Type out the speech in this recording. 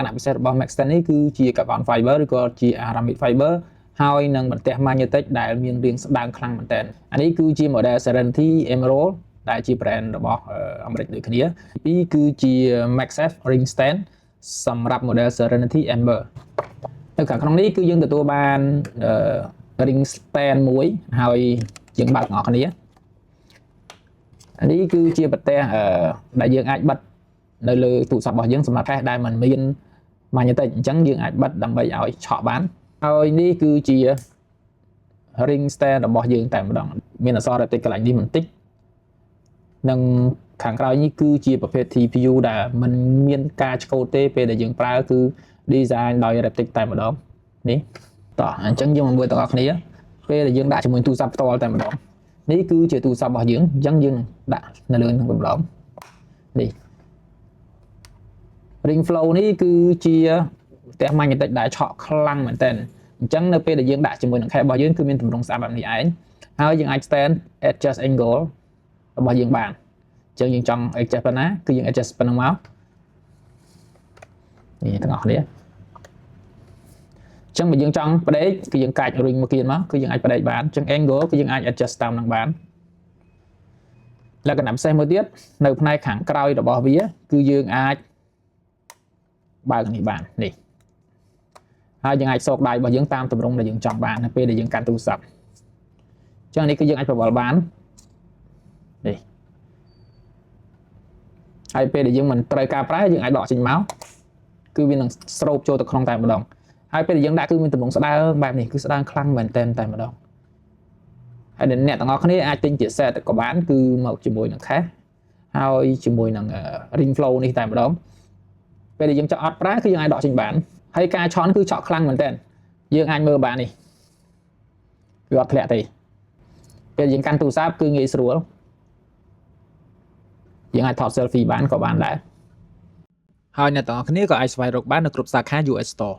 ក្ខណៈពិសេសរបស់ Maxten នេះគឺជា carbon fiber ឬក៏ជា aramid fiber ហើយនឹងបន្ទះ magnetic ដែលមានរាងស្ដើងខ្លាំងមែនទែនអានេះគឺជា model Serenity Emerald ដែលជា brand របស់អាមេរិកដូចគ្នាទី2គឺជា MagSafe Ring Stand សម្រាប់ model Serenity Amber នៅខាងក្នុងនេះគឺយើងទទួលបាន ring stand មួយហើយយើងបើកទាំងអស់គ្នានេះគឺជាប្រទេសដែលយើងអាចបិទនៅលើទូរស័ព្ទរបស់យើងសម្រាប់ cache ដែលมันមាន magnetic អញ្ចឹងយើងអាចបិទដើម្បីឲ្យឆក់បានហើយនេះគឺជា ring stand របស់យើងតែម្ដងមានអក្សរ reptic កន្លែងនេះបន្តិចនិងខាងក្រោយនេះគឺជាប្រភេទ TPU ដែលมันមានការឆ្កូតទេពេលដែលយើងប្រើគឺ design ដោយ reptic តែម្ដងនេះតោះអញ្ចឹងយើងមកមើលទាំងអស់គ្នាពេលដែលយើងដាក់ជាមួយទូរស័ព្ទផ្ទាល់តែម្ដងនេះគឺជាទូរស័ព្ទរបស់យើងអញ្ចឹងយើងដាក់នៅលើនឹងម្ដងនេះ ring flow នេះគឺជាផ្ទះ magnetic ដែលឆក់ខ្លាំងមែនតើអញ្ចឹងនៅពេលដែលយើងដាក់ជាមួយនឹង cache របស់យើងគឺមានទម្រង់ស្អាតបែបនេះឯងហើយយើងអាច stand adjust angle របស់យើងបានអញ្ចឹងយើងចង់ adjust ប៉ុណ្ណាគឺយើង adjust ប៉ុណ្ណឹងមកនេះទាំងអស់គ្នាអញ្ចឹងបើយើងចង់បដិគឺយើងកាច់ ring មកគៀនមកគឺយើងអាចបដិបានអញ្ចឹង angle គឺយើងអាច adjust តាមនឹងបានលក្ខណៈពិសេសមួយទៀតនៅផ្នែកខាងក្រោយរបស់វាគឺយើងអាចបើកនេះបាននេះហើយយើងអាចសោកដៃរបស់យើងតាមទម្រង់ដែលយើងចង់បាននៅពេលដែលយើងកាន់ទូរស័ព្ទអញ្ចឹងនេះគឺយើងអាចប្រវល់បាននេះហើយពេលដែលយើងមិនត្រូវការប្រើយើងអាចដកចេញមកគឺវានឹងស្រូបចូលទៅក្នុងតែម្ដងហើយពេលដែលយើងដាក់គឺមានទម្រង់ស្ដើងបែបនេះគឺស្ដើងខ្លាំងមែនតែម្ដងហើយអ្នកទាំងអស់គ្នាអាចទិញជា set ក៏បានគឺមកជាមួយនឹង cache ហើយជាមួយនឹង ring flow នេះតែម្ដងពេលដែលយើងចង់អត់ប្រើគឺយើងអាចដកចេញបានហើយការឆន់គឺឆក់ខ្លាំងមែនតើយើងអាចមើលបាននេះគឺអត់ធ្លាក់ទេពេលយើងកាន់ទូរស័ព្ទគឺងាយស្រួលយើងអាចថត selfie បានក៏បានដែរហើយអ្នកទាំងអស់គ្នាក៏អាចស្វែងរកបាននៅគ្រប់សាខា US Store